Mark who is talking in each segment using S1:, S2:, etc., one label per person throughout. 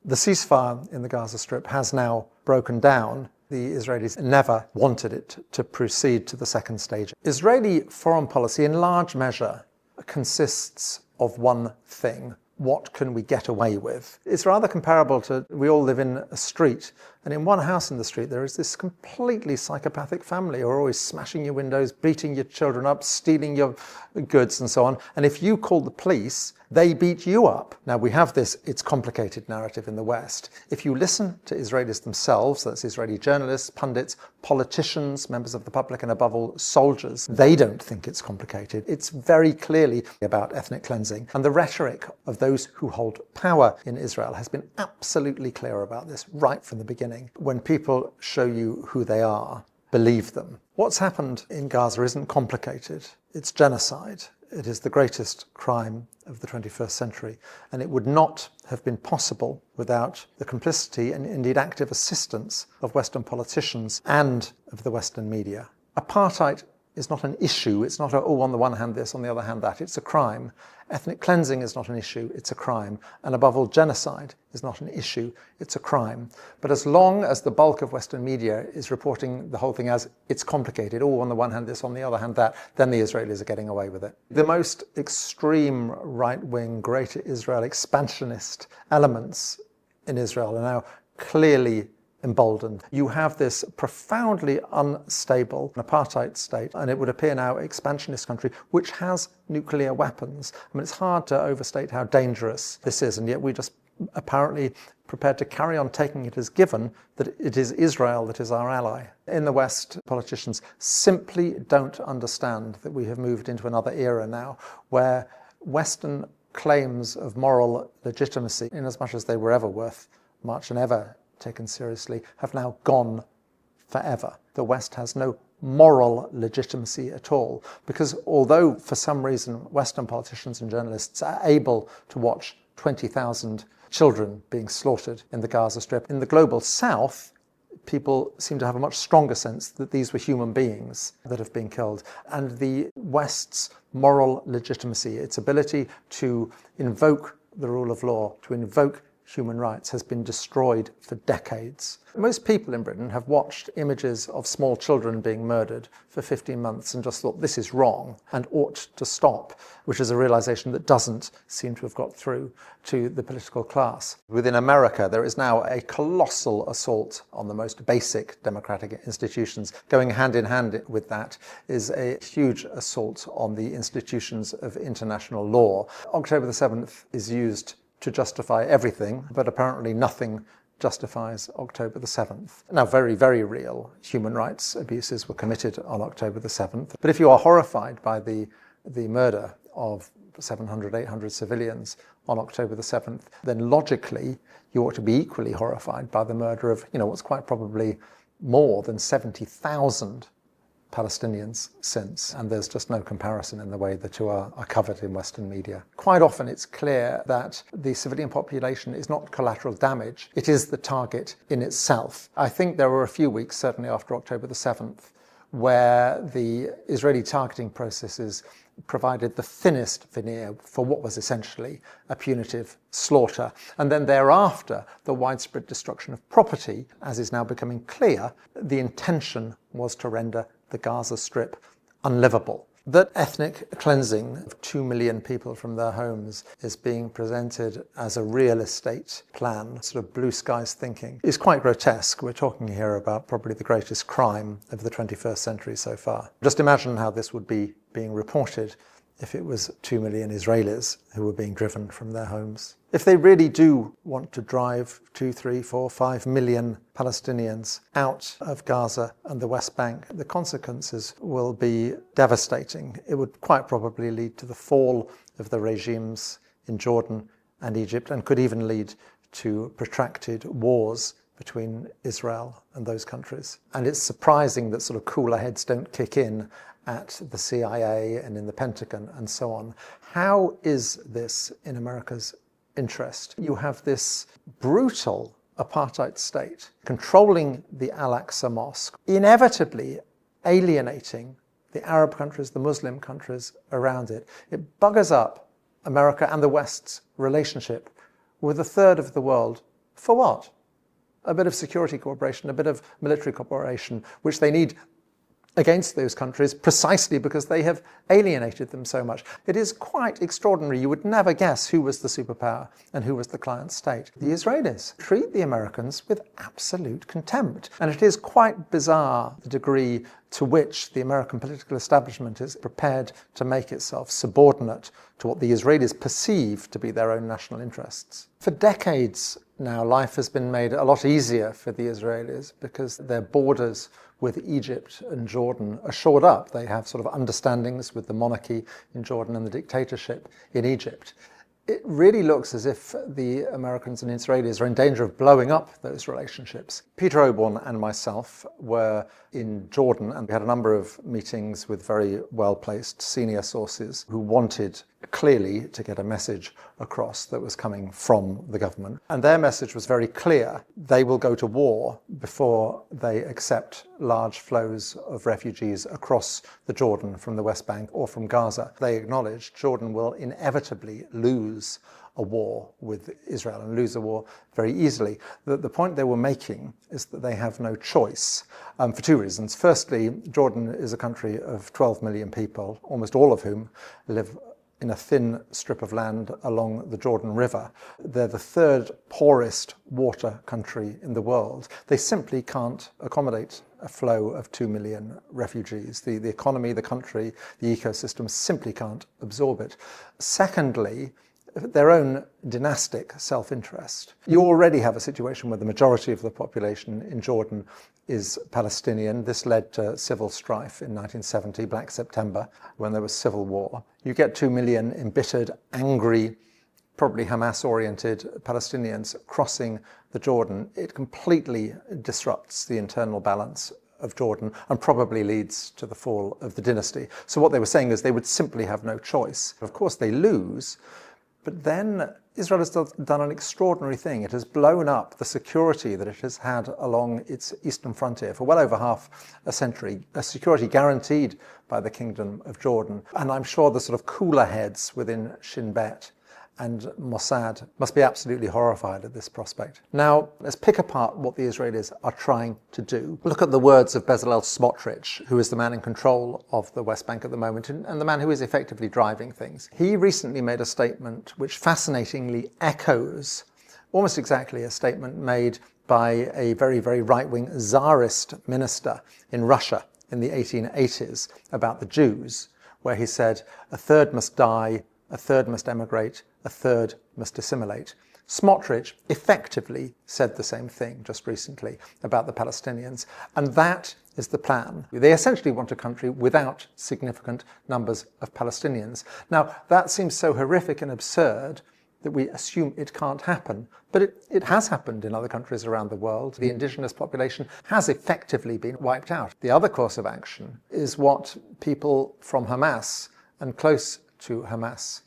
S1: The ceasefire in the Gaza Strip has now broken down. The Israelis never wanted it to proceed to the second stage. Israeli foreign policy, in large measure, consists of one thing: what can we get away with? It's rather comparable to, we all live in a street, and in one house in the street there is this completely psychopathic family who are always smashing your windows, beating your children up, stealing your goods and so on. And if you call the police, they beat you up. Now we have this "it's complicated" narrative in the West. If you listen to Israelis themselves, that's Israeli journalists, pundits, politicians, members of the public, and above all soldiers, they don't think it's complicated. It's very clearly about ethnic cleansing. And the rhetoric of those who hold power in Israel has been absolutely clear about this right from the beginning. When people show you who they are, believe them. What's happened in Gaza isn't complicated. It's genocide. It is the greatest crime of the 21st century, and it would not have been possible without the complicity and indeed active assistance of Western politicians and of the Western media. Apartheid is not an issue. It's not on the one hand this, on the other hand that. It's a crime. Ethnic cleansing is not an issue. It's a crime. And above all, genocide is not an issue. It's a crime. But as long as the bulk of Western media is reporting the whole thing as it's complicated, on the one hand this, on the other hand that, then the Israelis are getting away with it. The most extreme right-wing, Greater Israel expansionist elements in Israel are now clearly emboldened. You have this profoundly unstable apartheid state, and it would appear now expansionist country which has nuclear weapons. I mean, it's hard to overstate how dangerous this is, and yet we just apparently prepared to carry on taking it as given that it is Israel that is our ally. In the West, politicians simply don't understand that we have moved into another era now where Western claims of moral legitimacy, in as much as they were ever worth much and ever taken seriously, have now gone forever. The West has no moral legitimacy at all, because although for some reason Western politicians and journalists are able to watch 20,000 children being slaughtered in the Gaza Strip, in the global South, people seem to have a much stronger sense that these were human beings that have been killed. And the West's moral legitimacy, its ability to invoke the rule of law, to invoke human rights, has been destroyed for decades. Most people in Britain have watched images of small children being murdered for 15 months and just thought this is wrong and ought to stop, which is a realization that doesn't seem to have got through to the political class. Within America, there is now a colossal assault on the most basic democratic institutions. Going hand in hand with that is a huge assault on the institutions of international law. October the 7th is used to justify everything, but apparently nothing justifies October the 7th. Now, very, very real human rights abuses were committed on October the 7th. But if you are horrified by the murder of 700, 800 civilians on October the 7th, then logically you ought to be equally horrified by the murder of, what's quite probably more than 70,000 Palestinians since, and there's just no comparison in the way the two are covered in Western media. Quite often it's clear that the civilian population is not collateral damage, it is the target in itself. I think there were a few weeks, certainly after October the 7th, where the Israeli targeting processes provided the thinnest veneer for what was essentially a punitive slaughter. And then thereafter, the widespread destruction of property, as is now becoming clear, the intention was to render the Gaza Strip unlivable. That ethnic cleansing of 2 million people from their homes is being presented as a real estate plan, sort of blue skies thinking, is quite grotesque. We're talking here about probably the greatest crime of the 21st century so far. Just imagine how this would be being reported if it was 2 million Israelis who were being driven from their homes. If they really do want to drive 2, 3, 4, 5 million Palestinians out of Gaza and the West Bank, the consequences will be devastating. It would quite probably lead to the fall of the regimes in Jordan and Egypt, and could even lead to protracted wars between Israel and those countries. And it's surprising that sort of cooler heads don't kick in at the CIA and in the Pentagon and so on. How is this in America's interest? You have this brutal apartheid state controlling the Al-Aqsa Mosque, inevitably alienating the Arab countries, the Muslim countries around it. It buggers up America and the West's relationship with a third of the world For what? A bit of security cooperation, a bit of military cooperation, which they need against those countries precisely because they have alienated them so much. It is quite extraordinary. You would never guess who was the superpower and who was the client state. The Israelis treat the Americans with absolute contempt. And it is quite bizarre the degree to which the American political establishment is prepared to make itself subordinate to what the Israelis perceive to be their own national interests. For decades now, life has been made a lot easier for the Israelis because their borders with Egypt and Jordan are shored up. They have sort of understandings with the monarchy in Jordan and the dictatorship in Egypt. It really looks as if the Americans and Israelis are in danger of blowing up those relationships. Peter Oborne and myself were in Jordan, and we had a number of meetings with very well-placed senior sources who wanted clearly to get a message across that was coming from the government. And their message was very clear. They will go to war before they accept large flows of refugees across the Jordan from the West Bank or from Gaza. They acknowledged Jordan will inevitably lose a war with Israel and lose a war very easily. The point they were making is that they have no choice for two reasons. Firstly, Jordan is a country of 12 million people, almost all of whom live in a thin strip of land along the Jordan River. They're the third poorest water country in the world. They simply can't accommodate a flow of 2 million refugees. The economy, the country, the ecosystem simply can't absorb it. Secondly, their own dynastic self-interest. You already have a situation where the majority of the population in Jordan is Palestinian. This led to civil strife in 1970, Black September, when there was civil war. You get 2 million embittered, angry, probably Hamas-oriented Palestinians crossing the Jordan. It completely disrupts the internal balance of Jordan and probably leads to the fall of the dynasty. So what they were saying is they would simply have no choice. Of course, they lose. But then Israel has done an extraordinary thing. It has blown up the security that it has had along its eastern frontier for well over half a century, a security guaranteed by the Kingdom of Jordan. And I'm sure the sort of cooler heads within Shin Bet and Mossad must be absolutely horrified at this prospect. Now, let's pick apart what the Israelis are trying to do. Look at the words of Bezalel Smotrich, who is the man in control of the West Bank at the moment and the man who is effectively driving things. He recently made a statement which fascinatingly echoes almost exactly a statement made by a very, very right-wing Tsarist minister in Russia in the 1880s about the Jews, where he said, "A third must die, a third must emigrate, a third must assimilate." Smotrich effectively said the same thing just recently about the Palestinians, and that is the plan. They essentially want a country without significant numbers of Palestinians. Now, that seems so horrific and absurd that we assume it can't happen, but it has happened in other countries around the world. The indigenous population has effectively been wiped out. The other course of action is what people from Hamas and close to Hamas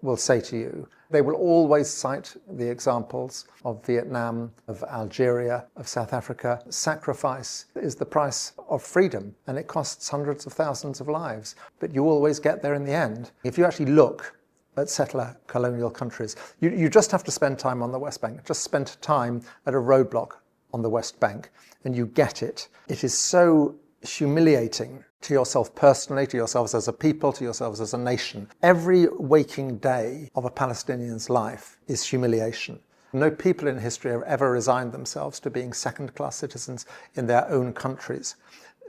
S1: will say to you. They will always cite the examples of Vietnam, of Algeria, of South Africa. Sacrifice is the price of freedom, and it costs hundreds of thousands of lives, but you always get there in the end. If you actually look at settler colonial countries, you just have to spend time on the West Bank, just spend time at a roadblock on the West Bank, and you get it. It is so humiliating to yourself personally, to yourselves as a people, to yourselves as a nation. Every waking day of a Palestinian's life is humiliation. No people in history have ever resigned themselves to being second-class citizens in their own countries.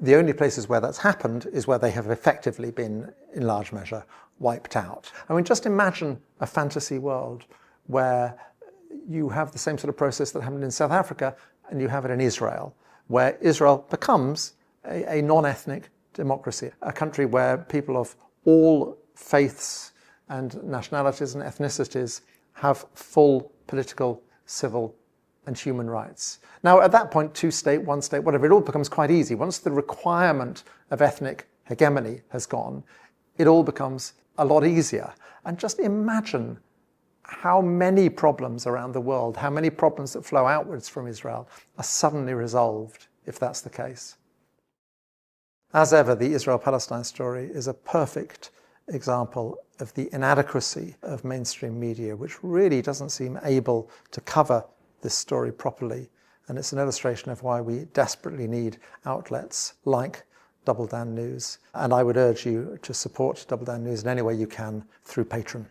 S1: The only places where that's happened is where they have effectively been, in large measure, wiped out. I mean, just imagine a fantasy world where you have the same sort of process that happened in South Africa and you have it in Israel, where Israel becomes a non-ethnic democracy, a country where people of all faiths and nationalities and ethnicities have full political, civil, and human rights. Now, at that point, two-state, one-state, whatever, it all becomes quite easy. Once the requirement of ethnic hegemony has gone, it all becomes a lot easier. And just imagine how many problems around the world, how many problems that flow outwards from Israel are suddenly resolved if that's the case. As ever, the Israel-Palestine story is a perfect example of the inadequacy of mainstream media, which really doesn't seem able to cover this story properly. And it's an illustration of why we desperately need outlets like Double Down News. And I would urge you to support Double Down News in any way you can through Patreon.